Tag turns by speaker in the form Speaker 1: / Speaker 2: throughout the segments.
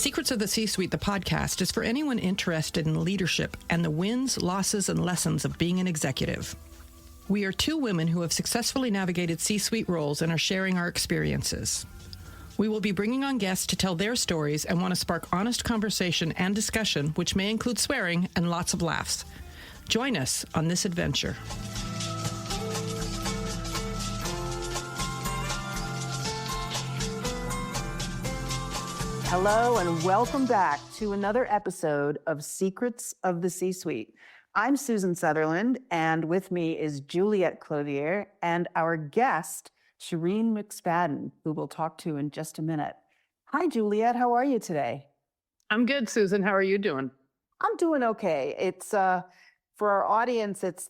Speaker 1: Secrets of the C-Suite, the podcast, is for anyone interested in leadership and the wins, losses, and lessons of being an executive. We are two women who have successfully navigated C-Suite roles and are sharing our experiences. We will be bringing on guests to tell their stories and want to spark honest conversation and discussion, which may include swearing and lots of laughs. Join us on this adventure.
Speaker 2: Hello and welcome back to another episode of Secrets of the C-Suite. I'm Susan Sutherland, and with me is Juliet Clothier and our guest, Shireen McSpadden, who we'll talk to in just a minute. Hi, Juliet. How are you today?
Speaker 3: I'm good, Susan. How are you doing?
Speaker 2: I'm doing okay. It's for our audience, it's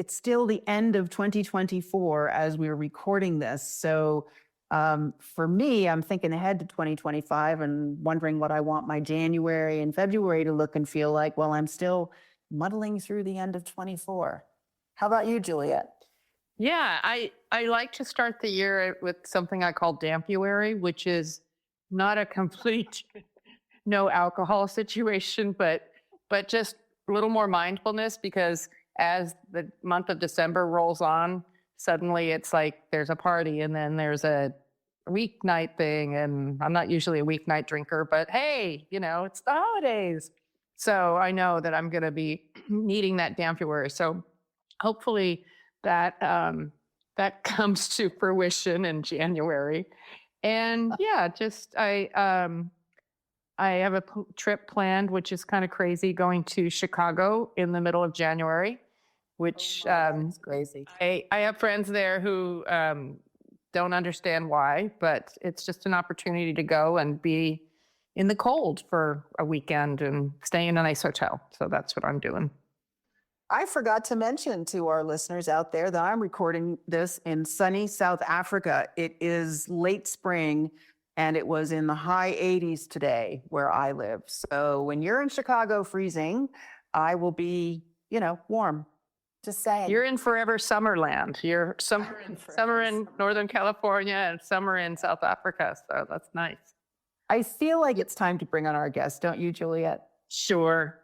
Speaker 2: still the end of 2024 as we're recording this. So for me, I'm thinking ahead to 2025 and wondering what I want my January and February to look and feel like while I'm still muddling through the end of 24. How about you, Juliet?
Speaker 3: Yeah, I like to start the year with something I call Dampuary, which is not a complete no alcohol situation, but just a little more mindfulness, because as the month of December rolls on, suddenly it's like there's a party and then there's a weeknight thing. And I'm not usually a weeknight drinker, but hey, it's the holidays. So I know that I'm going to be needing that Dampuary. So hopefully that comes to fruition in January. And yeah, just I have a trip planned, which is kind of crazy, going to Chicago in the middle of January, which
Speaker 2: it's crazy.
Speaker 3: I have friends there who don't understand why, but it's just an opportunity to go and be in the cold for a weekend and stay in a nice hotel. So that's what I'm doing.
Speaker 2: I forgot to mention to our listeners out there that I'm recording this in sunny South Africa. It is late spring and it was in the high 80s today where I live. So when you're in Chicago freezing, I will be, warm. Just saying.
Speaker 3: You're in forever summerland. You're summer in Northern California and summer in South Africa. So that's nice.
Speaker 2: I feel like it's time to bring on our guest, don't you, Juliet?
Speaker 3: Sure.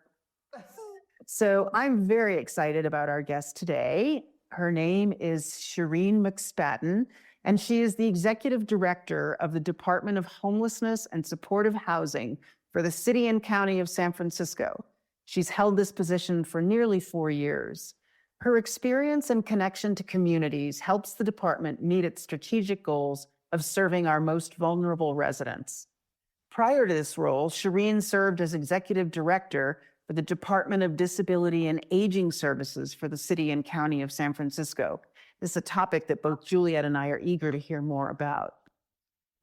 Speaker 2: So I'm very excited about our guest today. Her name is Shireen McSpadden, and she is the Executive Director of the Department of Homelessness and Supportive Housing for the City and County of San Francisco. She's held this position for nearly 4 years. Her experience and connection to communities helps the department meet its strategic goals of serving our most vulnerable residents. Prior to this role, Shireen served as Executive Director for the Department of Disability and Aging Services for the City and County of San Francisco. This is a topic that both Juliet and I are eager to hear more about.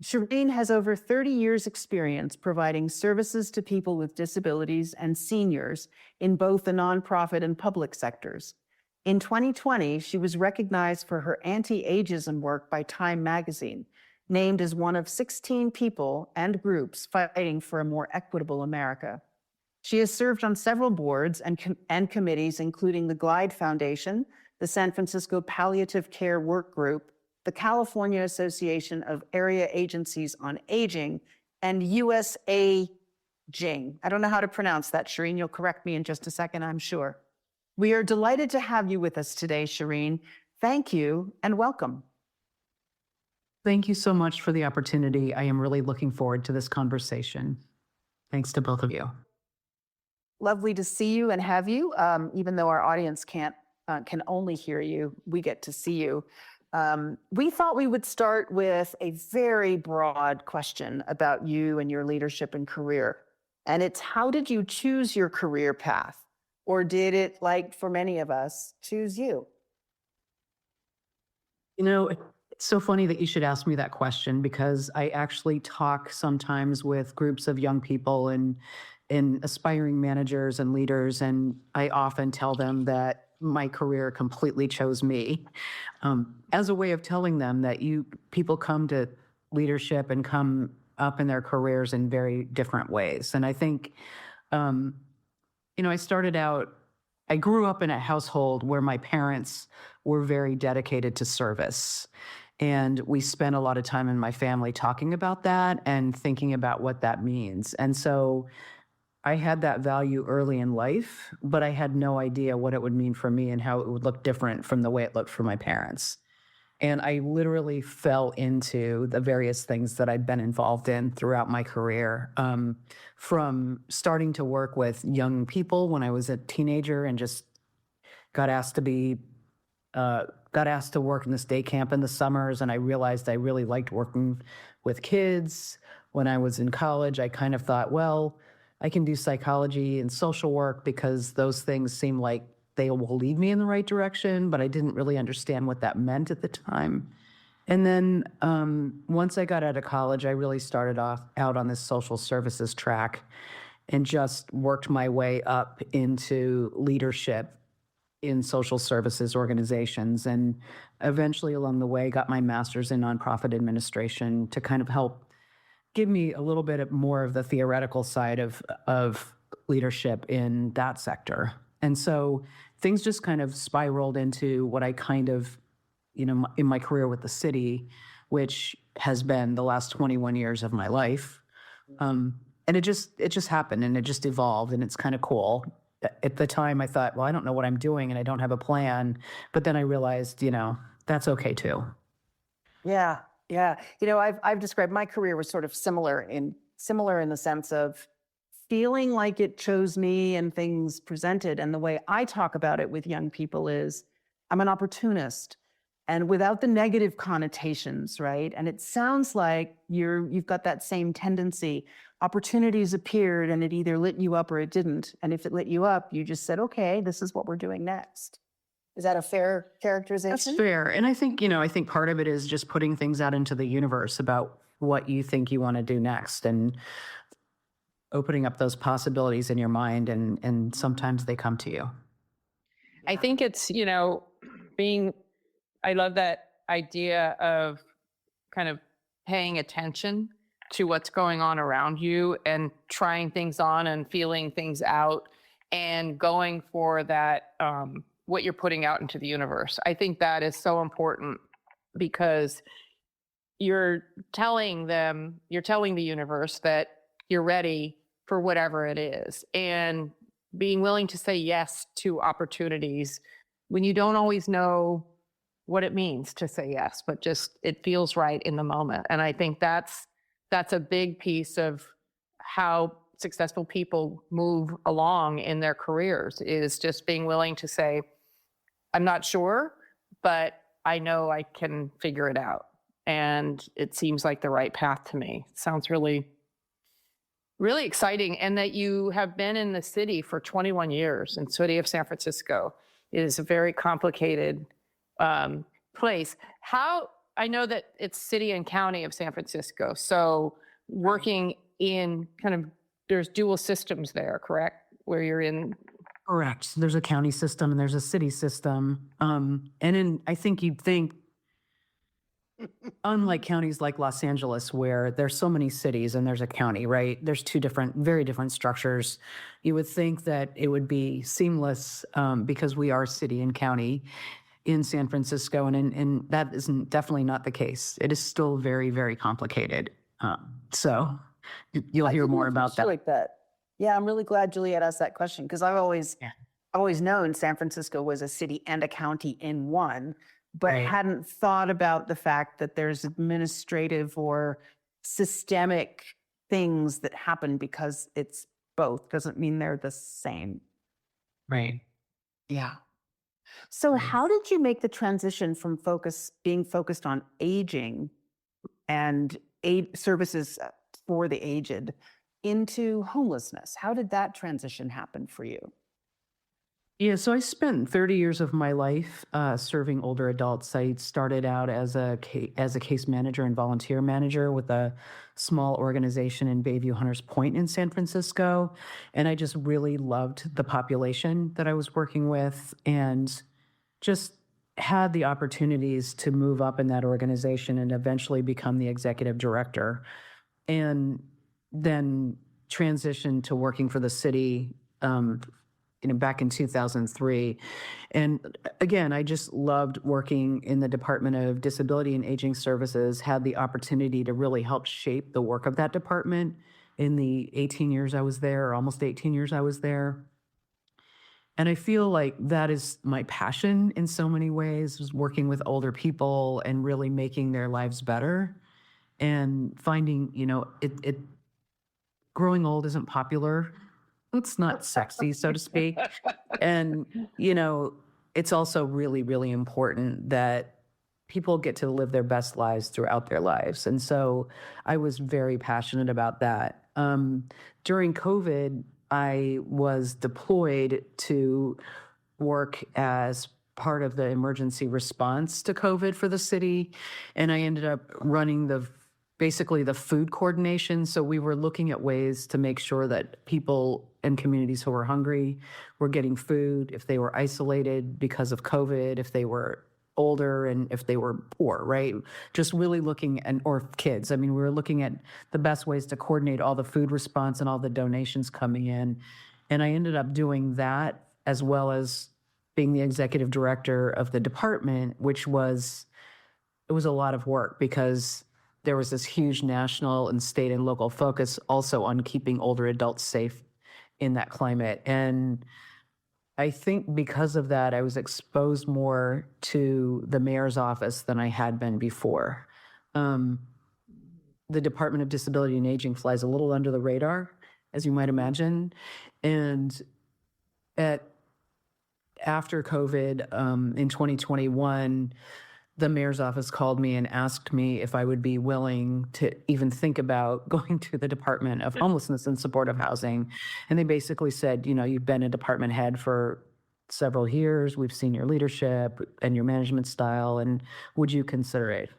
Speaker 2: Shireen has over 30 years' experience providing services to people with disabilities and seniors in both the nonprofit and public sectors. In 2020, she was recognized for her anti-ageism work by Time magazine, named as one of 16 people and groups fighting for a more equitable America. She has served on several boards and committees, including the Glide Foundation, the San Francisco Palliative Care Work Group, the California Association of Area Agencies on Aging, and USAGing. I don't know how to pronounce that, Shireen. You'll correct me in just a second, I'm sure. We are delighted to have you with us today, Shireen. Thank you and welcome.
Speaker 4: Thank you so much for the opportunity. I am really looking forward to this conversation. Thanks to both of you.
Speaker 2: Lovely to see you and have you. Even though our audience can only hear you, we get to see you. We thought we would start with a very broad question about you and your leadership and career. And it's, how did you choose your career path? Or did it, like for many of us, choose you?
Speaker 4: It's so funny that you should ask me that question, because I actually talk sometimes with groups of young people and aspiring managers and leaders, and I often tell them that my career completely chose me, as a way of telling them that people come to leadership and come up in their careers in very different ways. And I think, I grew up in a household where my parents were very dedicated to service. And we spent a lot of time in my family talking about that and thinking about what that means. And so I had that value early in life, but I had no idea what it would mean for me and how it would look different from the way it looked for my parents. And I literally fell into the various things that I'd been involved in throughout my career, from starting to work with young people when I was a teenager and just got asked to work in this day camp in the summers, and I realized I really liked working with kids. When I was in college, I kind of thought, well, I can do psychology and social work because those things seem like they will lead me in the right direction, but I didn't really understand what that meant at the time. And then once I got out of college, I really started out on this social services track and just worked my way up into leadership in social services organizations, and eventually along the way got my master's in nonprofit administration to kind of help give me a little bit more of the theoretical side of leadership in that sector. And so things just kind of spiraled into what I kind of, in my career with the city, which has been the last 21 years of my life. And it just happened, and it just evolved, and it's kind of cool. At the time I thought, well, I don't know what I'm doing and I don't have a plan. But then I realized, that's okay too.
Speaker 2: Yeah, yeah. I've described my career was sort of similar in the sense of feeling like it chose me and things presented. And the way I talk about it with young people is I'm an opportunist, and without the negative connotations, right? And it sounds like you've got that same tendency. Opportunities appeared and it either lit you up or it didn't. And if it lit you up, you just said, okay, this is what we're doing next. Is that a fair characterization?
Speaker 4: That's fair. And I think part of it is just putting things out into the universe about what you think you want to do next, and opening up those possibilities in your mind, and sometimes they come to you.
Speaker 3: I think it's, I love that idea of kind of paying attention to what's going on around you and trying things on and feeling things out and going for that, what you're putting out into the universe. I think that is so important because you're telling the universe that you're ready for whatever it is, and being willing to say yes to opportunities when you don't always know what it means to say yes, but just it feels right in the moment. And I think that's a big piece of how successful people move along in their careers, is just being willing to say, I'm not sure, but I know I can figure it out. And it seems like the right path to me. It sounds really, really exciting. And that you have been in the city for 21 years, in the city of San Francisco. It is a very complicated place. I know that it's city and county of San Francisco. So working in there's dual systems there, correct? Where you're in.
Speaker 4: Correct. There's a county system and there's a city system. I think you'd think, unlike counties like Los Angeles, where there's so many cities and there's a county, right? There's two very different structures. You would think that it would be seamless because we are city and county in San Francisco, and that isn't definitely not the case. It is still very, very complicated. So you'll hear more about that.
Speaker 2: Like that. Yeah, I'm really glad Juliet asked that question, because I've always known San Francisco was a city and a county in one, but hadn't thought about the fact that there's administrative or systemic things that happen because it's both. Doesn't mean they're the same.
Speaker 4: Right.
Speaker 2: Yeah. So how did you make the transition from being focused on aging and services for the aged into homelessness? How did that transition happen for you?
Speaker 4: Yeah, so I spent 30 years of my life serving older adults. I started out as a case manager and volunteer manager with a small organization in Bayview Hunters Point in San Francisco. And I just really loved the population that I was working with, and just had the opportunities to move up in that organization and eventually become the executive director. And then transitioned to working for the city back in 2003. And again, I just loved working in the Department of Disability and Aging Services, had the opportunity to really help shape the work of that department in the 18 years I was there, or almost 18 years I was there. And I feel like that is my passion in so many ways, was working with older people and really making their lives better and finding, growing old isn't popular. It's not sexy, so to speak. And, it's also really, really important that people get to live their best lives throughout their lives. And so I was very passionate about that. During COVID, I was deployed to work as part of the emergency response to COVID for the city. And I ended up running basically the food coordination. So we were looking at ways to make sure that people and communities who were hungry were getting food, if they were isolated because of COVID, if they were older, and if they were poor, right? Just really looking at, or kids. I mean, we were looking at the best ways to coordinate all the food response and all the donations coming in. And I ended up doing that, as well as being the executive director of the department, it was a lot of work because there was this huge national and state and local focus also on keeping older adults safe in that climate. And I think because of that, I was exposed more to the mayor's office than I had been before. The Department of Disability and Aging flies a little under the radar, as you might imagine. And after COVID, in 2021, the mayor's office called me and asked me if I would be willing to even think about going to the Department of Homelessness and Supportive Housing. And they basically said, you've been a department head for several years. We've seen your leadership and your management style, and would you consider it?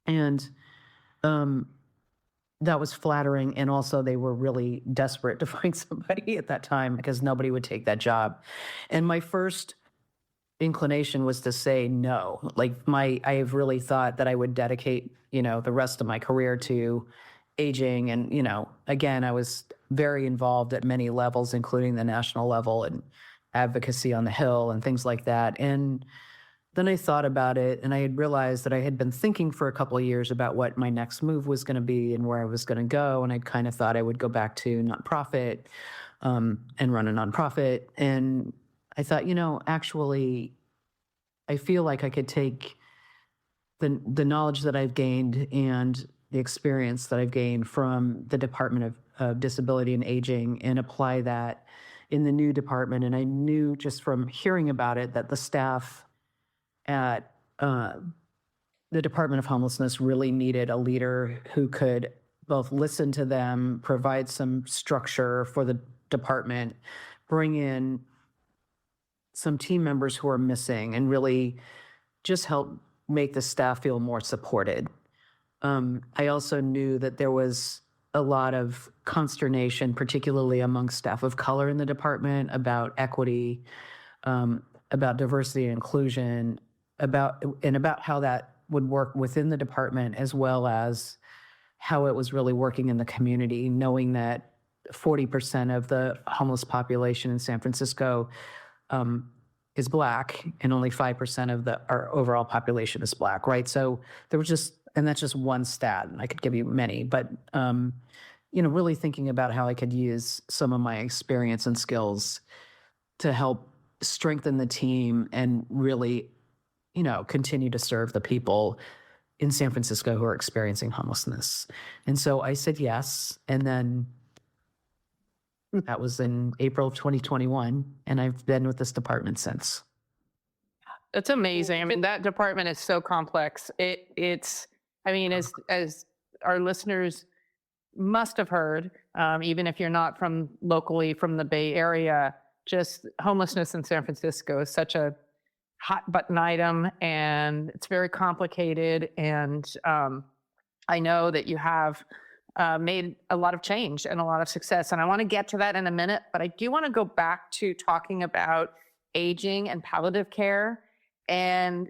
Speaker 4: And that was flattering. And also they were really desperate to find somebody at that time because nobody would take that job. And my first inclination was to say no. I have really thought that I would dedicate, the rest of my career to aging. And, again, I was very involved at many levels, including the national level and advocacy on the Hill and things like that. And then I thought about it, and I had realized that I had been thinking for a couple of years about what my next move was going to be and where I was going to go. And I kind of thought I would go back to nonprofit and run a nonprofit. And I thought, actually, I feel like I could take the knowledge that I've gained and the experience that I've gained from the Department of Disability and Aging and apply that in the new department. And I knew just from hearing about it that the staff at the Department of Homelessness really needed a leader who could both listen to them, provide some structure for the department, bring in some team members who are missing, and really just help make the staff feel more supported. I also knew that there was a lot of consternation, particularly among staff of color in the department, about equity, about diversity and inclusion, about how that would work within the department, as well as how it was really working in the community, knowing that 40% of the homeless population in San Francisco is Black, and only 5% of our overall population is Black, right? So there was and that's just one stat, and I could give you many, but really thinking about how I could use some of my experience and skills to help strengthen the team and really, continue to serve the people in San Francisco who are experiencing homelessness. And so I said yes, and then that was in April of 2021, and I've been with this department since.
Speaker 3: That's amazing. I mean, that department is so complex. As our listeners must have heard, even if you're not locally from the Bay Area, just homelessness in San Francisco is such a hot button item, and it's very complicated. And I know that you have made a lot of change and a lot of success. And I want to get to that in a minute, but I do want to go back to talking about aging and palliative care and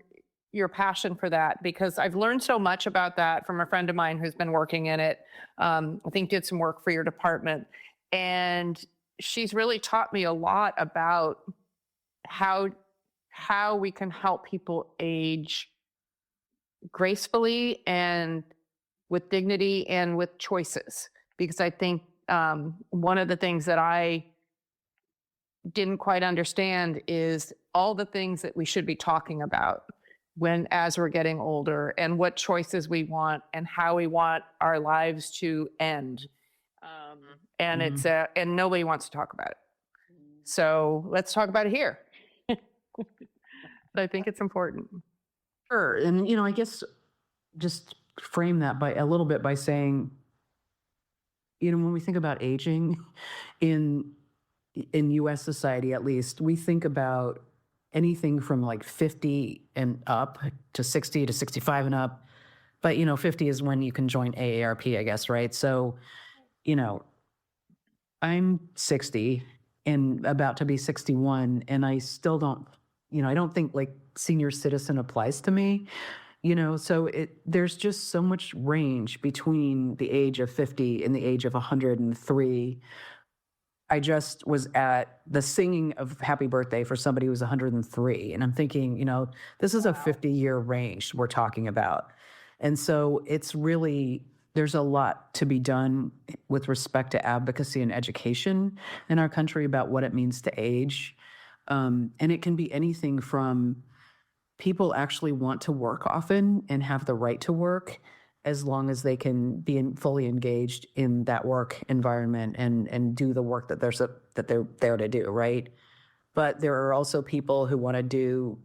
Speaker 3: your passion for that, because I've learned so much about that from a friend of mine who's been working in it. I think did some work for your department. And she's really taught me a lot about how we can help people age gracefully and with dignity and with choices. Because I think one of the things that I didn't quite understand is all the things that we should be talking about as we're getting older, and what choices we want and how we want our lives to end. And it's and nobody wants to talk about it. So let's talk about it here. I think it's important.
Speaker 4: Sure. And, I guess just frame that by a little bit by saying, when we think about aging in US society, at least, we think about anything from like 50 and up to 60 to 65 and up. But, 50 is when you can join AARP, I guess, right? So, I'm 60 and about to be 61, and I still don't, I don't think like senior citizen applies to me, so there's just so much range between the age of 50 and the age of 103. I just was at the singing of Happy Birthday for somebody who's 103, and I'm thinking, this is a 50-year range we're talking about. And so it's really, there's a lot to be done with respect to advocacy and education in our country about what it means to age. And it can be anything from people actually want to work often and have the right to work, as long as they can be fully engaged in that work environment and do the work that they're there to do, right? But there are also people who want to do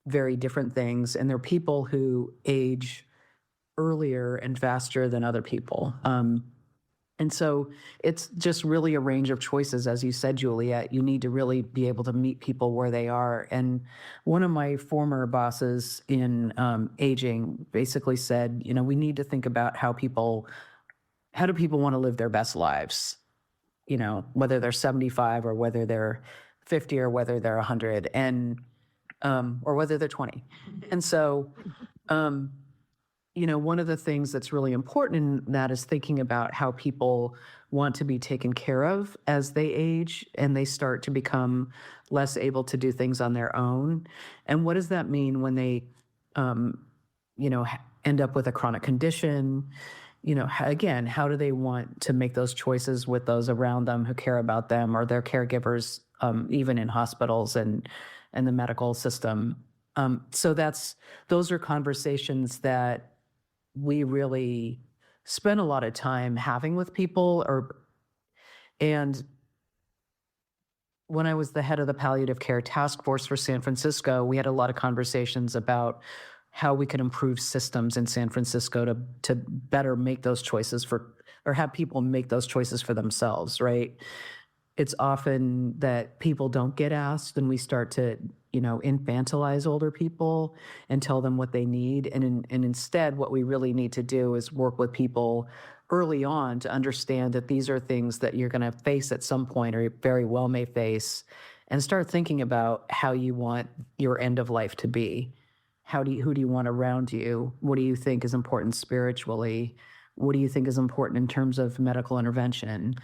Speaker 4: very different things, and there are people who age earlier and faster than other people. And so it's just really a range of choices. As you said, Juliet, you need to really be able to meet people where they are. And one of my former bosses in aging basically said, we need to think about how do people want to live their best lives, whether they're 75 or whether they're 50 or whether they're 100 and or whether they're 20. And so one of the things that's really important in that is thinking about how people want to be taken care of as they age and they start to become less able to do things on their own. And what does that mean when they, end up with a chronic condition? Again, how do they want to make those choices with those around them who care about them, or their caregivers, even in hospitals and the medical system? So those are conversations that we really spend a lot of time having with people. And when I was the head of the palliative care task force for San Francisco, we had a lot of conversations about how we could improve systems in San Francisco to better make those choices or have people make those choices for themselves, right? It's often that people don't get asked, and we start to, infantilize older people and tell them what they need. And instead, what we really need to do is work with people early on to understand that these are things that you're going to face at some point, or very well may face, and start thinking about how you want your end of life to be. Who do you want around you? What do you think is important spiritually? What do you think is important in terms of medical intervention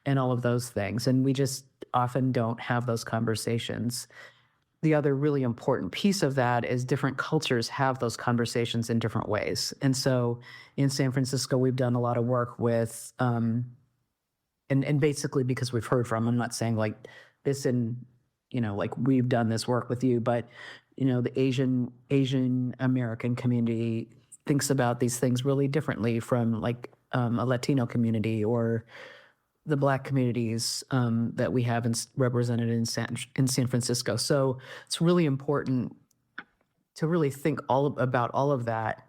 Speaker 4: and all of those things? And we just often don't have those conversations. The other really important piece of that is different cultures have those conversations in different ways. And so in San Francisco, we've done a lot of work with, and basically because we've heard from, I'm not saying like this like we've done this work with you, but the Asian American community thinks about these things really differently from like a Latino community or the Black communities that we have represented in San Francisco. So it's really important to really think about all of that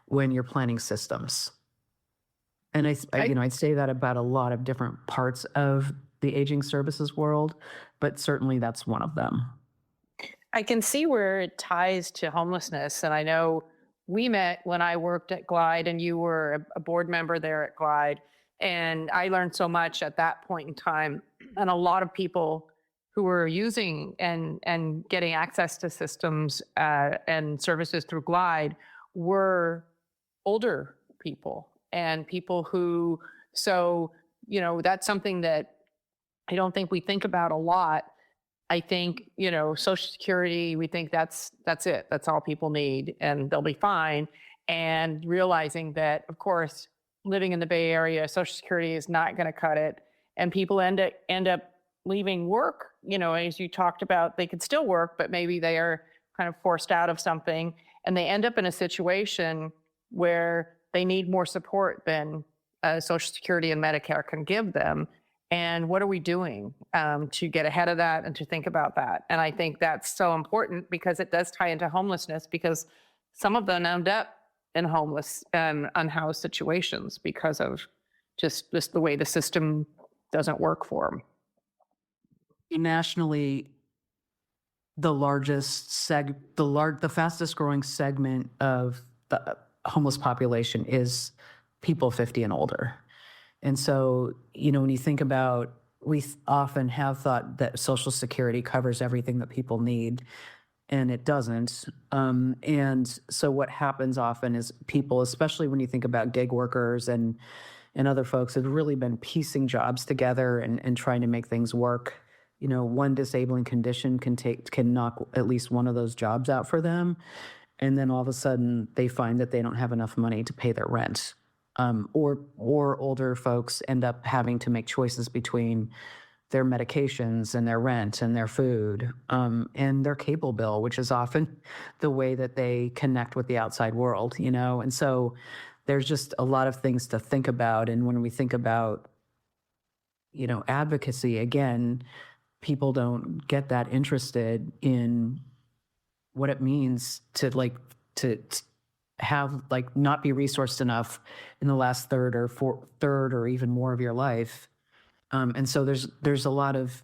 Speaker 4: when you're planning systems. And I'd say that about a lot of different parts of the aging services world, but certainly that's one of them.
Speaker 3: I can see where it ties to homelessness. And I know we met when I worked at Glide, and you were a board member there at Glide. And I learned so much at that point in time. And a lot of people who were using and getting access to systems and services through Glide were older people and people who, so, that's something that I don't think we think about a lot. I think, Social Security, we think that's it. That's all people need and they'll be fine. And realizing that, of course, living in the Bay Area, Social Security is not going to cut it. And people end up leaving work, as you talked about, they could still work, but maybe they are kind of forced out of something. And they end up in a situation where they need more support than Social Security and Medicare can give them. And what are we doing to get ahead of that and to think about that? And I think that's so important because it does tie into homelessness, because some of them end up in homeless and unhoused situations because of just the way the system doesn't work for them.
Speaker 4: Nationally, the fastest growing segment of the homeless population is people 50 and older. And so, when you think about, we often have thought that Social Security covers everything that people need, and it doesn't. And so what happens often is people, especially when you think about gig workers and other folks, have really been piecing jobs together and trying to make things work. One disabling condition can knock at least one of those jobs out for them. And then all of a sudden they find that they don't have enough money to pay their rent. Or older folks end up having to make choices between their medications and their rent and their food, and their cable bill, which is often the way that they connect with the outside world, And so there's just a lot of things to think about. And when we think about, advocacy, again, people don't get that interested in what it means to have not be resourced enough in the last third or even more of your life. And so there's a lot of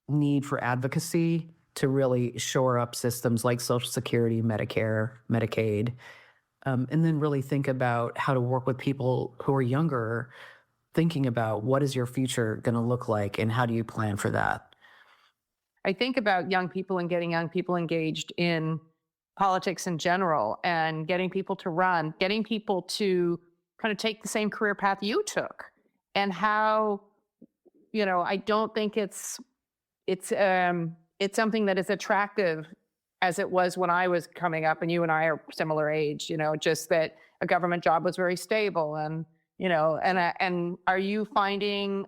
Speaker 4: need for advocacy to really shore up systems like Social Security, Medicare, Medicaid, and then really think about how to work with people who are younger, thinking about what is your future going to look like and how do you plan for that?
Speaker 3: I think about young people and getting young people engaged in politics in general and getting people to run, getting people to kind of take the same career path you took, and how, I don't think it's something that is attractive as it was when I was coming up, and you and I are similar age, just that a government job was very stable. And, and are you finding,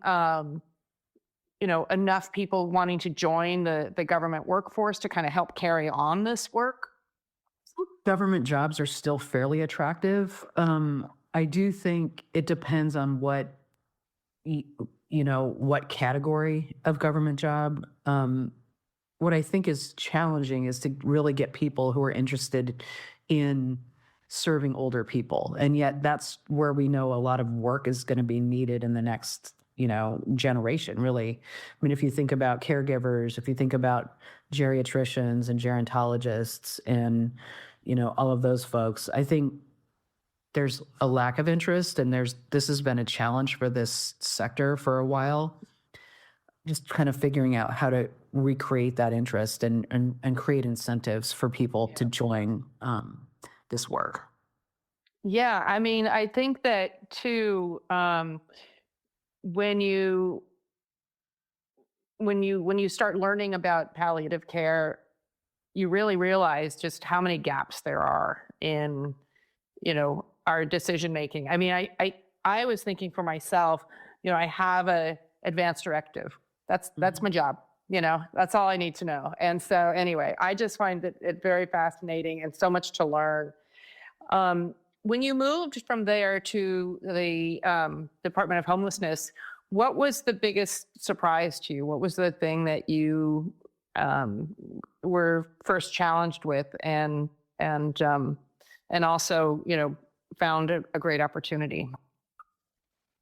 Speaker 3: enough people wanting to join the government workforce to kind of help carry on this work?
Speaker 4: Government jobs are still fairly attractive. I do think it depends on what category of government job. What I think is challenging is to really get people who are interested in serving older people. And yet that's where we know a lot of work is going to be needed in the next, generation, really. I mean, if you think about caregivers, if you think about geriatricians and gerontologists and, all of those folks, I think there's a lack of interest, and this has been a challenge for this sector for a while. Just kind of figuring out how to recreate that interest and create incentives for people to join this work.
Speaker 3: Yeah, I mean, I think that too, when you start learning about palliative care, you really realize just how many gaps there are in, our decision making. I mean, I was thinking for myself, I have a advanced directive. That's my job. That's all I need to know. And so anyway, I just find it very fascinating and so much to learn. When you moved from there to the Department of Homelessness, what was the biggest surprise to you? What was the thing that you were first challenged with and also, found a great opportunity?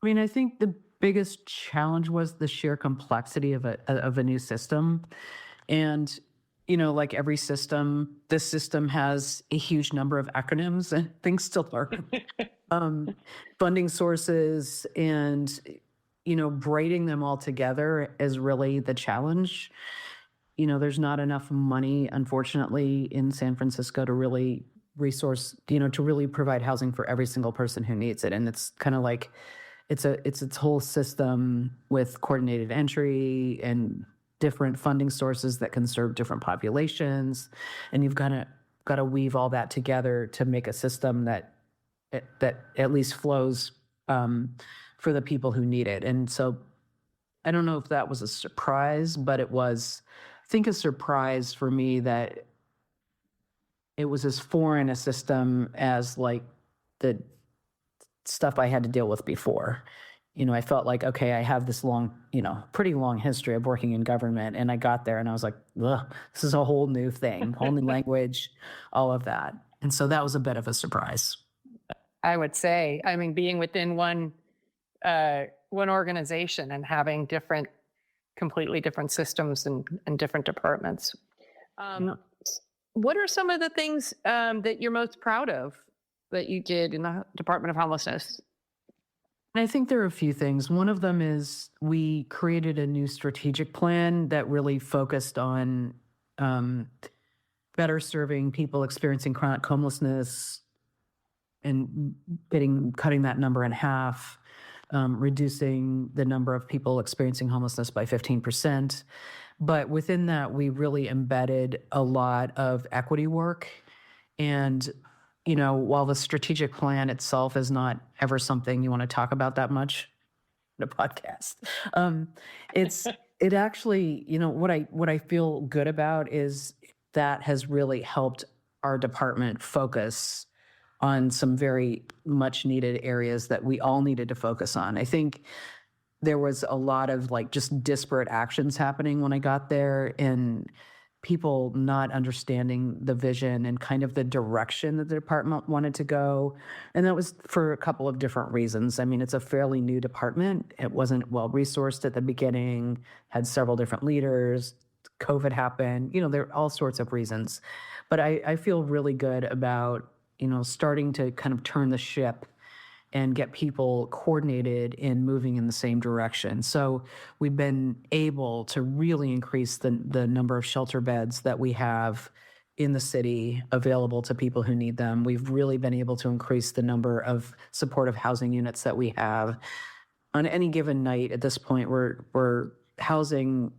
Speaker 4: I mean, I think the biggest challenge was the sheer complexity of a new system. And, like every system, this system has a huge number of acronyms and things to learn. Funding sources and, braiding them all together is really the challenge. There's not enough money, unfortunately, in San Francisco to really to really provide housing for every single person who needs it. And it's kind of like it's its whole system with coordinated entry and different funding sources that can serve different populations, and you've got to weave all that together to make a system that at least flows for the people who need it. And so I don't know if that was a surprise, but it was, I think, a surprise for me that it was as foreign a system as like the stuff I had to deal with before. I felt like, okay, I have this long, pretty long history of working in government. And I got there and I was like, ugh, this is a whole new thing, whole new language, all of that. And so that was a bit of a surprise.
Speaker 3: I would say, I mean, being within one organization and having completely different systems and different departments. What are some of the things that you're most proud of that you did in the Department of Homelessness?
Speaker 4: I think there are a few things. One of them is we created a new strategic plan that really focused on better serving people experiencing chronic homelessness and cutting that number in half, reducing the number of people experiencing homelessness by 15%. But within that, we really embedded a lot of equity work. And while the strategic plan itself is not ever something you want to talk about that much in a podcast, it actually, what I feel good about is that has really helped our department focus on some very much needed areas that we all needed to focus on. I think there was a lot of like just disparate actions happening when I got there, and people not understanding the vision and kind of the direction that the department wanted to go. And that was for a couple of different reasons. I mean, it's a fairly new department. It wasn't well-resourced at the beginning, had several different leaders. COVID happened, there are all sorts of reasons. But I feel really good about, starting to kind of turn the ship and get people coordinated in moving in the same direction. So we've been able to really increase the number of shelter beds that we have in the city available to people who need them. We've really been able to increase the number of supportive housing units that we have. On any given night at this point, we're housing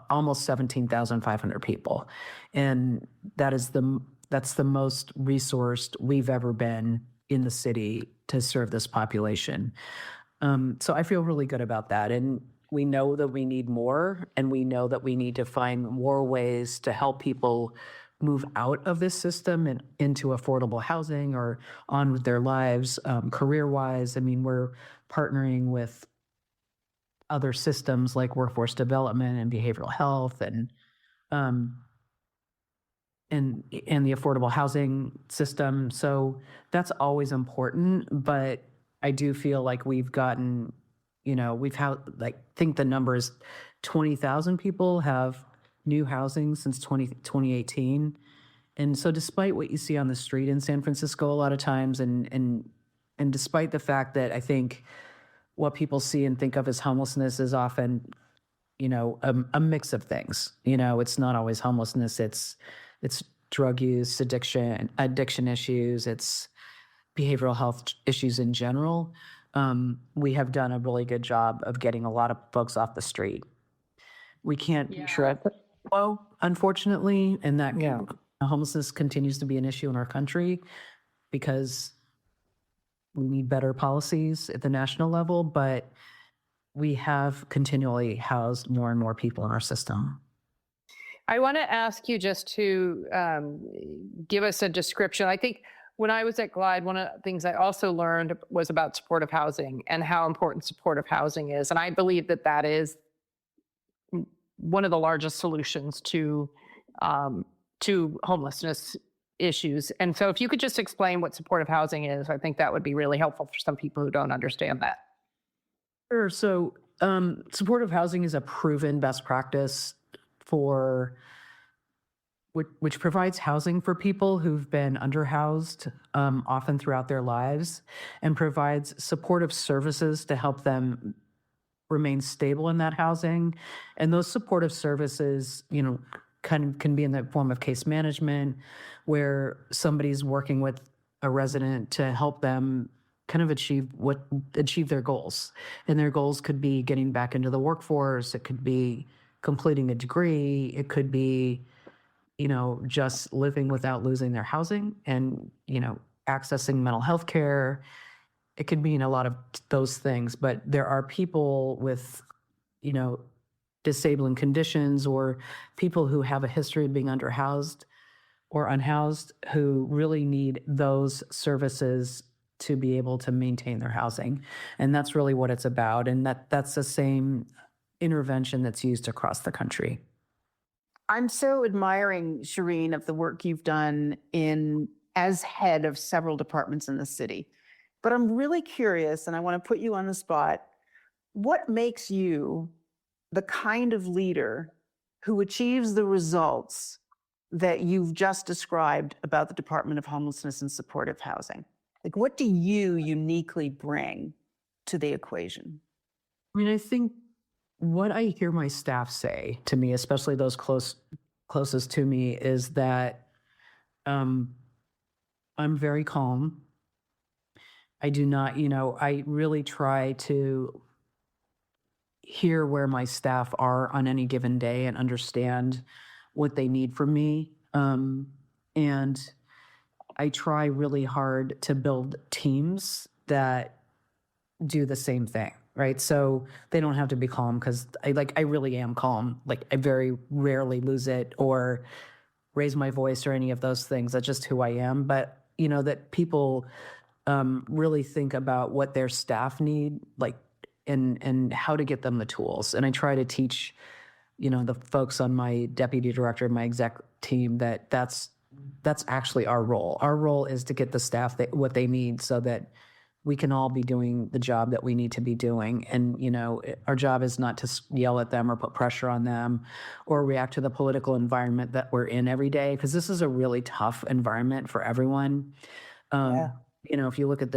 Speaker 4: almost 17,500 people. And that's the most resourced we've ever been in the city to serve this population. So I feel really good about that. And we know that we need more, and we know that we need to find more ways to help people move out of this system and into affordable housing or on with their lives, career-wise. I mean, we're partnering with other systems like workforce development and behavioral health and the affordable housing system. So that's always important. But I do feel like we've gotten, we've had, I think the number is 20,000 people have new housing since 2018. And so despite what you see on the street in San Francisco a lot of times, and despite the fact that I think what people see and think of as homelessness is often, a mix of things. It's not always homelessness. It's drug use, addiction issues, it's behavioral health issues in general. We have done a really good job of getting a lot of folks off the street. We can't shred the flow, unfortunately, and that homelessness continues to be an issue in our country because we need better policies at the national level, but we have continually housed more and more people in our system.
Speaker 3: I want to ask you just to give us a description. I think when I was at Glide, one of the things I also learned was about supportive housing and how important supportive housing is. And I believe that is one of the largest solutions to homelessness issues. And so if you could just explain what supportive housing is, I think that would be really helpful for some people who don't understand that.
Speaker 4: Sure. So supportive housing is a proven best practice which provides housing for people who've been underhoused often throughout their lives, and provides supportive services to help them remain stable in that housing. And those supportive services, can be in the form of case management, where somebody's working with a resident to help them kind of achieve their goals. And their goals could be getting back into the workforce. It could be completing a degree. It could be, just living without losing their housing and, accessing mental health care. It could mean a lot of those things, but there are people with, disabling conditions or people who have a history of being underhoused or unhoused who really need those services to be able to maintain their housing. And that's really what it's about. And that's the same intervention that's used across the country.
Speaker 2: I'm so admiring, Shireen, of the work you've done as head of several departments in the city. But I'm really curious, and I want to put you on the spot. What makes you the kind of leader who achieves the results that you've just described about the Department of Homelessness and Supportive Housing? Like, what do you uniquely bring to the equation?
Speaker 4: I mean, I think what I hear my staff say to me, especially those closest to me, is that I'm very calm. I do not, I really try to hear where my staff are on any given day and understand what they need from me. And I try really hard to build teams that do the same thing, right? So they don't have to be calm because I really am calm. Like I very rarely lose it or raise my voice or any of those things. That's just who I am. But that people really think about what their staff need, like and how to get them the tools. And I try to teach, the folks on my deputy director, my exec team, that's actually our role. Our role is to get the staff what they need so that we can all be doing the job that we need to be doing. And, our job is not to yell at them or put pressure on them or react to the political environment that we're in every day, because this is a really tough environment for everyone. If you look at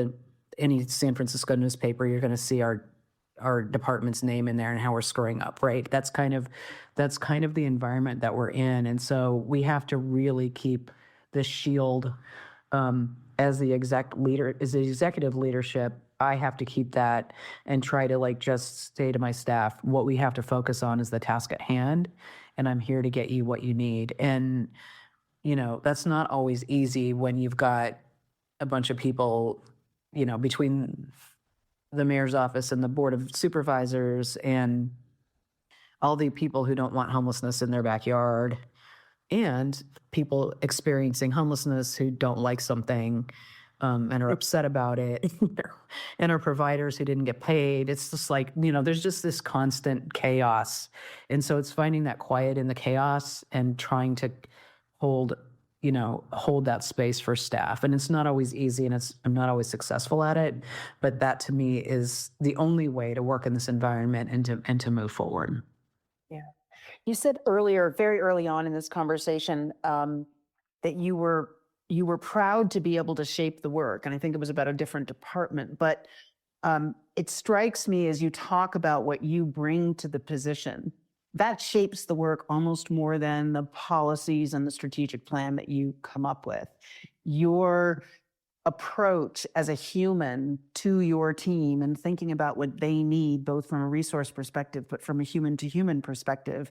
Speaker 4: any San Francisco newspaper, you're going to see our department's name in there and how we're screwing up, right? That's kind of the environment that we're in. And so we have to really keep the shield as the executive leadership. I have to keep that and try to just say to my staff, what we have to focus on is the task at hand. And I'm here to get you what you need. And, that's not always easy when you've got a bunch of people, between the mayor's office and the board of supervisors and all the people who don't want homelessness in their backyard and people experiencing homelessness who don't like something and are upset about it and our providers who didn't get paid. It's just there's just this constant chaos. And so it's finding that quiet in the chaos and trying to hold that space for staff. And it's not always easy and I'm not always successful at it, but that to me is the only way to work in this environment and to move forward.
Speaker 2: Yeah. You said earlier, very early on in this conversation, that you were proud to be able to shape the work. And I think it was about a different department, but it strikes me as you talk about what you bring to the position, that shapes the work almost more than the policies and the strategic plan that you come up with. Your approach as a human to your team and thinking about what they need, both from a resource perspective, but from a human to human perspective,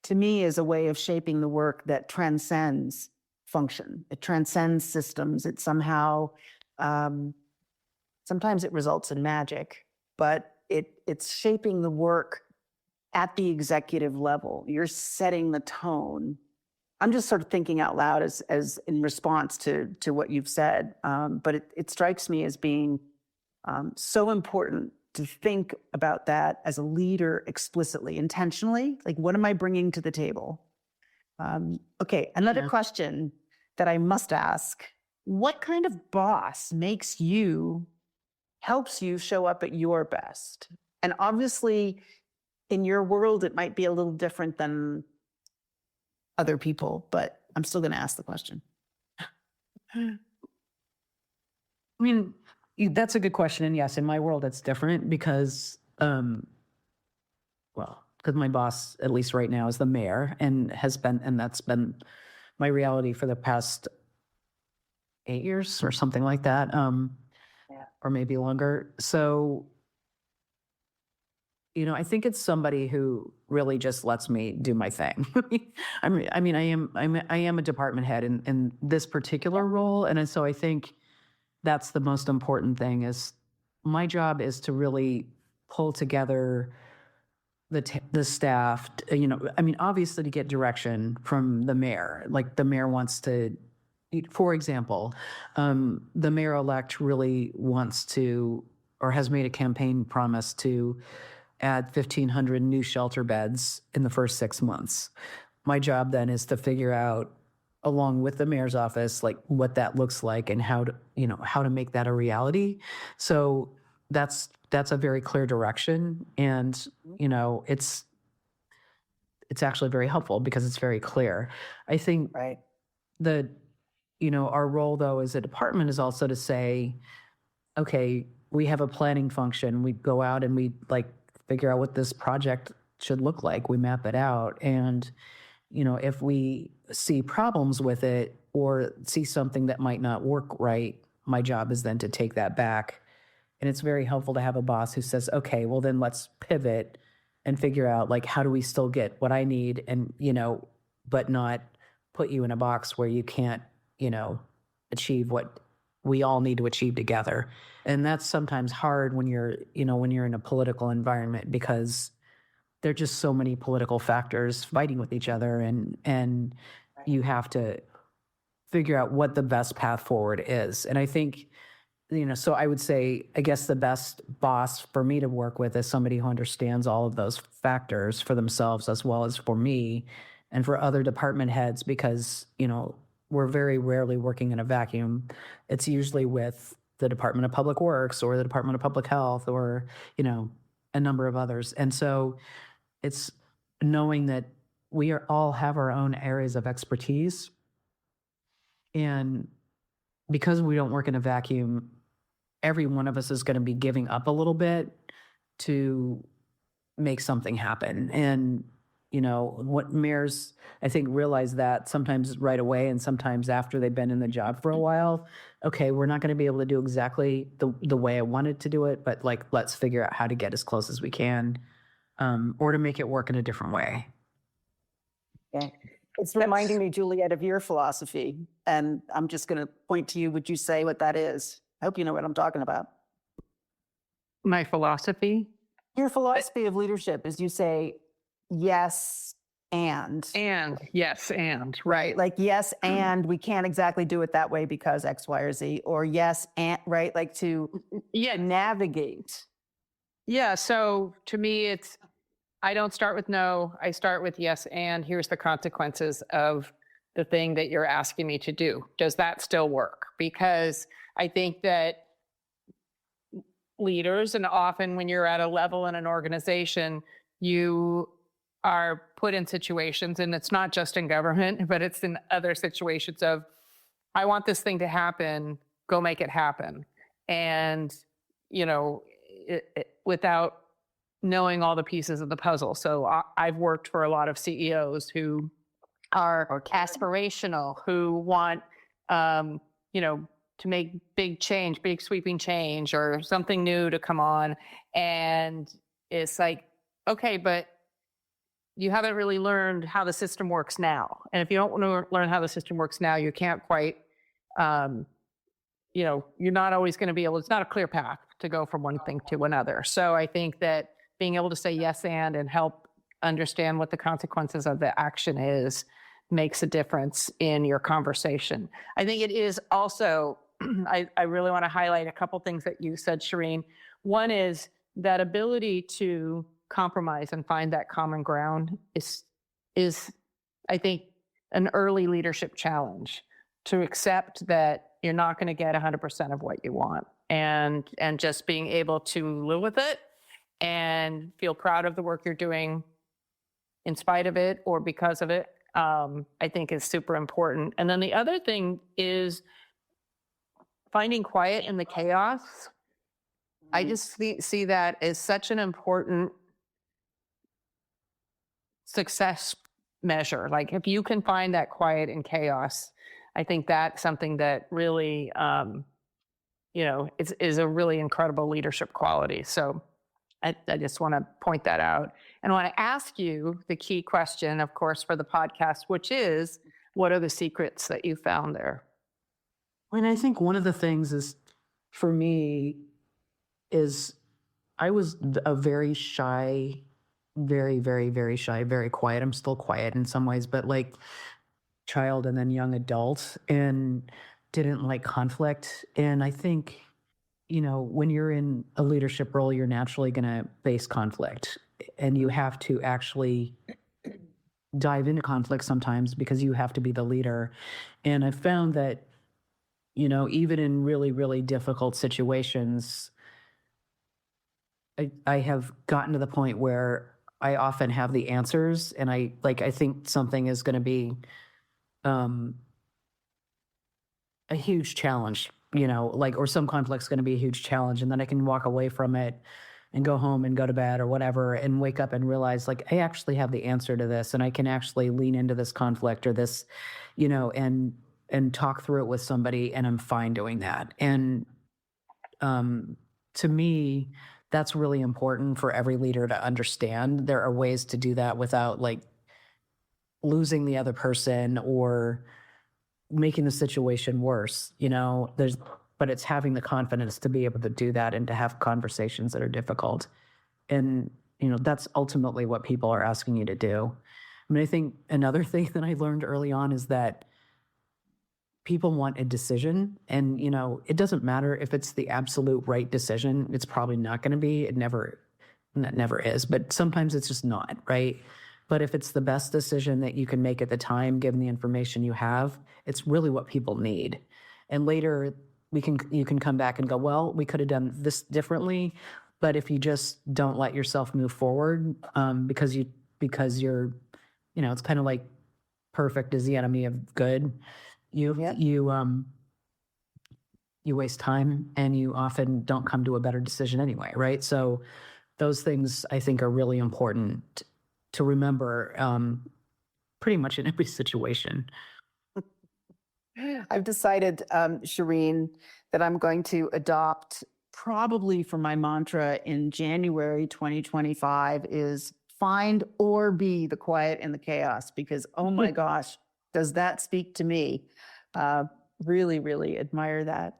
Speaker 2: to me is a way of shaping the work that transcends function. It transcends systems. It somehow, sometimes it results in magic, but it's shaping the work at the executive level. You're setting the tone. I'm just sort of thinking out loud as in response to what you've said. But it strikes me as being so important to think about that as a leader explicitly, intentionally. Like, what am I bringing to the table? Okay, another question that I must ask. What kind of boss helps you show up at your best? And obviously, in your world, it might be a little different than other people, but I'm still going to ask the question.
Speaker 4: I mean, that's a good question. And yes, in my world, it's different because, because my boss, at least right now, is the mayor and that's been my reality for the past 8 years or something like that. or maybe longer. So, I think it's somebody who really just lets me do my thing. I am a department head in this particular role. And so I think that's the most important thing is my job is to really pull together the staff, obviously to get direction from the mayor. Like the mayor wants to, for example, the mayor-elect really wants to, or has made a campaign promise to add 1,500 new shelter beds in the first 6 months. My job then is to figure out, along with the mayor's office, like what that looks like and how to make that a reality. So that's a very clear direction. And, it's actually very helpful because it's very clear. I think
Speaker 2: Right.
Speaker 4: our role though as a department is also to say, okay, we have a planning function. We go out and we figure out what this project should look like. We map it out. And, if we see problems with it or see something that might not work right, my job is then to take that back. And it's very helpful to have a boss who says, okay, well then let's pivot and figure out how do we still get what I need and, but not put you in a box where you can't, achieve what we all need to achieve together. And that's sometimes hard when you're in a political environment because there are just so many political factors fighting with each other and you have to figure out what the best path forward is. And I think, so I would say, I guess the best boss for me to work with is somebody who understands all of those factors for themselves as well as for me and for other department heads because, we're very rarely working in a vacuum. It's usually with the Department of Public Works or the Department of Public Health or, a number of others. And so it's knowing that we all have our own areas of expertise. And because we don't work in a vacuum, every one of us is going to be giving up a little bit to make something happen. And, what mayors, I think, realize that sometimes right away and sometimes after they've been in the job for a while, okay, we're not going to be able to do exactly the way I wanted to do it, but let's figure out how to get as close as we can or to make it work in a different way.
Speaker 2: Okay. It's reminding me, Juliet, of your philosophy. And I'm just going to point to you. Would you say what that is? I hope you know what I'm talking about.
Speaker 3: My philosophy?
Speaker 2: Your philosophy of leadership is you say, yes, and.
Speaker 3: And, yes, and, right.
Speaker 2: Yes, and we can't exactly do it that way because X, Y, or Z. Or yes, and, right? To navigate.
Speaker 3: Yeah, so to me, I don't start with no, I start with yes, and here's the consequences of the thing that you're asking me to do. Does that still work? Because I think that leaders, and often when you're at a level in an organization, you are put in situations, and it's not just in government, but it's in other situations of, I want this thing to happen, go make it happen. And, without knowing all the pieces of the puzzle. So I've worked for a lot of CEOs who are aspirational, who want, to make big sweeping change or something new to come on. And it's okay, but you haven't really learned how the system works now. And if you don't want to learn how the system works now, you can't quite, you're not always going to be able, it's not a clear path to go from one thing to another. So I think that being able to say yes and help understand what the consequences of the action is makes a difference in your conversation. I think it is also, I really want to highlight a couple things that you said, Shireen. One is that ability to compromise and find that common ground is I think, an early leadership challenge, to accept that you're not going to get 100% of what you want, and just being able to live with it and feel proud of the work you're doing in spite of it or because of it, I think is super important. And then the other thing is finding quiet in the chaos. I just see that as such an important success measure. If you can find that quiet in chaos, I think that's something that really is a really incredible leadership quality. So I just want to point that out. And I want to ask you the key question, of course, for the podcast, which is, what are the secrets that you found there?
Speaker 4: I mean, I think one of the things is, for me, is I was a very shy, very, very, very shy, very quiet. I'm still quiet in some ways, but like child and then young adult, and didn't like conflict. And I think, when you're in a leadership role, you're naturally going to face conflict, and you have to actually dive into conflict sometimes because you have to be the leader. And I found that, even in really, really difficult situations, I have gotten to the point where I often have the answers, and I think something is going to be a huge challenge, or some conflict's going to be a huge challenge, and then I can walk away from it and go home and go to bed or whatever, and wake up and realize, like, I actually have the answer to this, and I can actually lean into this conflict or this, and talk through it with somebody, and I'm fine doing that. And to me, that's really important for every leader to understand. There are ways to do that without like losing the other person or making the situation worse. But it's having the confidence to be able to do that and to have conversations that are difficult. And, that's ultimately what people are asking you to do. I mean, I think another thing that I learned early on is that people want a decision, and, it doesn't matter if it's the absolute right decision. It's probably not going to be. It never is, but sometimes it's just not, right? But if it's the best decision that you can make at the time, given the information you have, it's really what people need. And later you can come back and go, well, we could have done this differently. But if you just don't let yourself move forward, because you're, it's kind of like perfect is the enemy of good. You waste time, and you often don't come to a better decision anyway, right? So those things I think are really important to remember, pretty much in every situation.
Speaker 2: I've decided, Shireen, that I'm going to adopt, probably for my mantra in January 2025, is find or be the quiet in the chaos, because, oh my gosh, does that speak to me? Really, really admire that.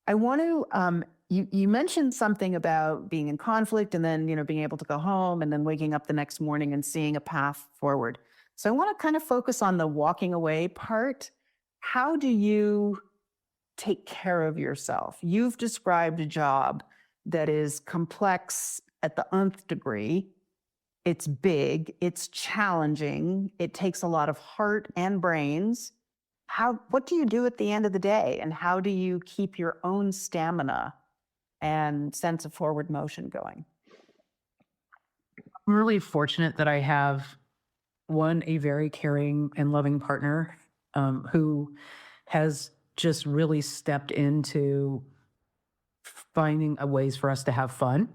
Speaker 2: I want to, you mentioned something about being in conflict and then, being able to go home and then waking up the next morning and seeing a path forward. So I want to kind of focus on the walking away part. How do you take care of yourself? You've described a job that is complex at the nth degree. It's big, it's challenging, it takes a lot of heart and brains. What do you do at the end of the day, and how do you keep your own stamina and sense of forward motion going?
Speaker 4: I'm really fortunate that I have, a very caring and loving partner, who has just really stepped into finding ways for us to have fun.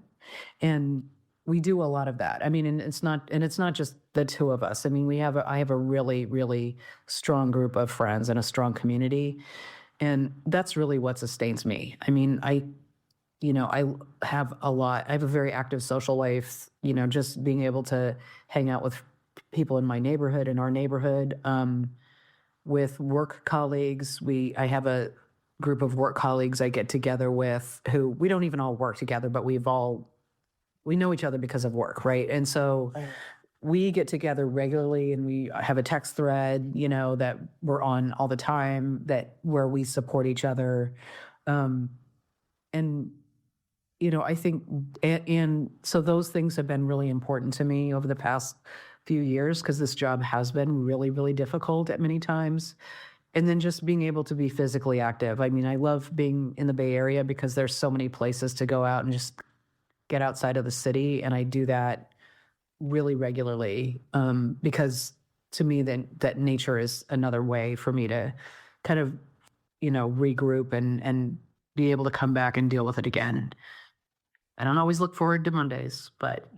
Speaker 4: And we do a lot of that. I mean, and it's not just the two of us. I mean, I have a really, really strong group of friends and a strong community. And that's really what sustains me. I mean, I have I have a very active social life, just being able to hang out with people in my neighborhood, in our neighborhood, with work colleagues. I have a group of work colleagues I get together with who we don't even all work together, but we know each other because of work, right? And so we get together regularly, and we have a text thread, that we're on all the time, where we support each other. I think, and so those things have been really important to me over the past few years, because this job has been really, really difficult at many times. And then just being able to be physically active. I mean, I love being in the Bay Area because there's so many places to go out and just get outside of the city. And I do that really regularly, because to me, that nature is another way for me to kind of, regroup and be able to come back and deal with it again. I don't always look forward to Mondays, but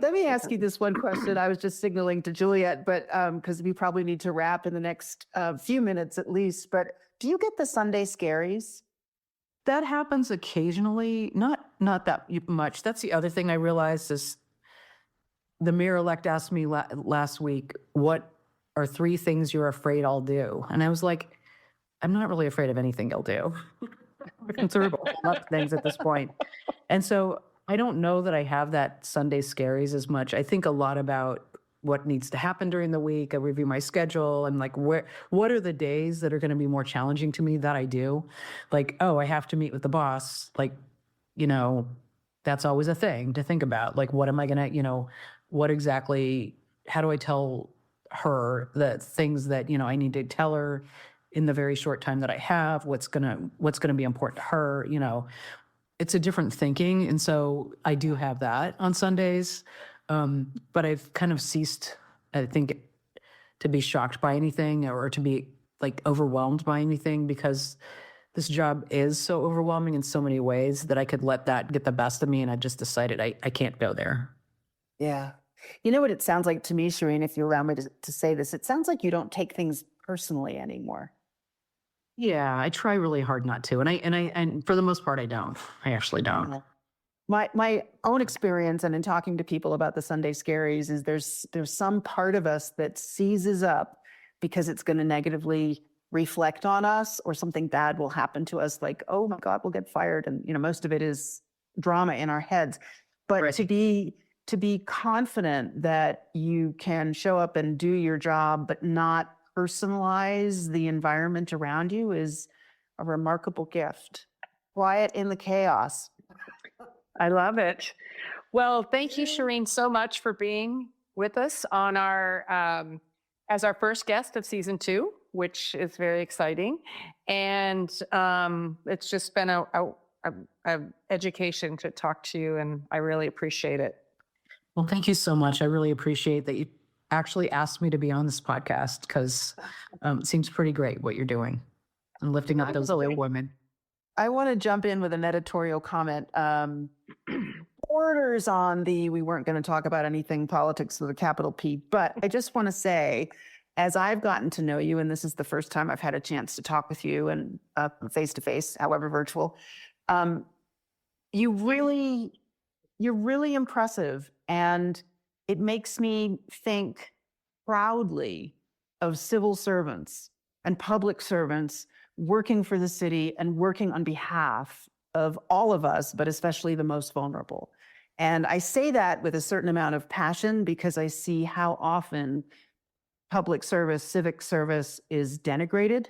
Speaker 2: Let me ask you this one question. I was just signaling to Juliet, but because we probably need to wrap in the next few minutes at least. But do you get the Sunday scaries?
Speaker 4: That happens occasionally, not that much. That's the other thing I realized is the mayor-elect asked me last week, what are 3 things you're afraid I'll do? And I was like, I'm not really afraid of anything you'll do. We're concerned about a lot of things at this point. And so I don't know that I have that Sunday scaries as much. I think a lot about what needs to happen during the week. I review my schedule and like what are the days that are going to be more challenging to me that I do? Like, oh, I have to meet with the boss. Like, that's always a thing to think about. Like, what am I going to, what exactly, how do I tell her the things that, I need to tell her in the very short time that I have, what's going to be important to her, it's a different thinking. And so I do have that on Sundays. But I've kind of ceased, I think, to be shocked by anything or to be like overwhelmed by anything because this job is so overwhelming in so many ways that I could let that get the best of me. And I just decided I can't go there.
Speaker 2: Yeah. You know what it sounds like to me, Shireen, if you allow me to say this, it sounds like you don't take things personally anymore.
Speaker 4: Yeah, I try really hard not to. And for the most part, I don't. I actually don't.
Speaker 2: Yeah. My own experience and in talking to people about the Sunday scaries is there's some part of us that seizes up because it's going to negatively reflect on us or something bad will happen to us like, oh my God, we'll get fired. And, most of it is drama in our heads. But
Speaker 4: Right.
Speaker 2: to be confident that you can show up and do your job, but not personalize the environment around you is a remarkable gift. Quiet in the chaos.
Speaker 3: I love it. Well, thank you, Shireen, so much for being with us on our as our first guest of season 2, which is very exciting. And it's just been a education to talk to you, and I really appreciate it.
Speaker 4: Well, thank you so much. I really appreciate that you actually asked me to be on this podcast because it seems pretty great what you're doing and lifting up those little women.
Speaker 2: I want to jump in with an editorial comment. Orders on we weren't going to talk about anything politics with a capital P, but I just want to say, as I've gotten to know you, and this is the first time I've had a chance to talk with you and face to face, however virtual, you're really impressive. And it makes me think proudly of civil servants and public servants working for the city and working on behalf of all of us, but especially the most vulnerable. And I say that with a certain amount of passion because I see how often public service, civic service is denigrated,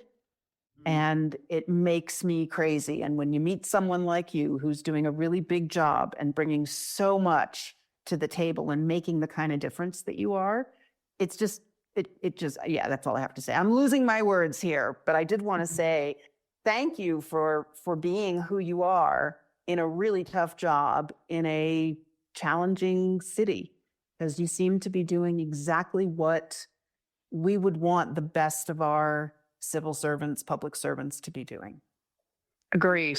Speaker 2: and it makes me crazy. And when you meet someone like you who's doing a really big job and bringing so much to the table and making the kind of difference that you are, it's just, yeah, that's all I have to say. I'm losing my words here, but I did want to say thank you for being who you are in a really tough job in a challenging city, because you seem to be doing exactly what we would want the best of our civil servants, public servants to be doing.
Speaker 3: Agree.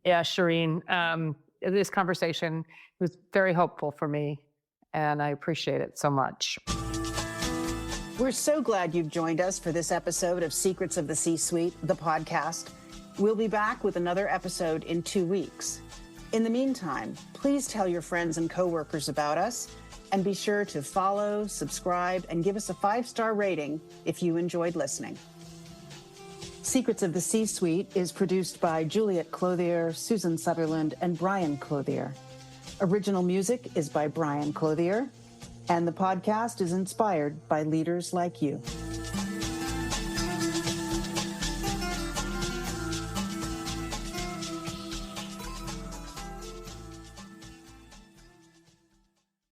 Speaker 3: Yeah, Shireen, this conversation was very helpful for me, and I appreciate it so much.
Speaker 2: We're so glad you've joined us for this episode of Secrets of the C-Suite, the podcast. We'll be back with another episode in 2 weeks. In the meantime, please tell your friends and coworkers about us, and be sure to follow, subscribe, and give us a 5-star rating if you enjoyed listening. Secrets of the C-Suite is produced by Juliet Clothier, Susan Sutherland, and Brian Clothier. Original music is by Brian Clothier, and the podcast is inspired by leaders like you.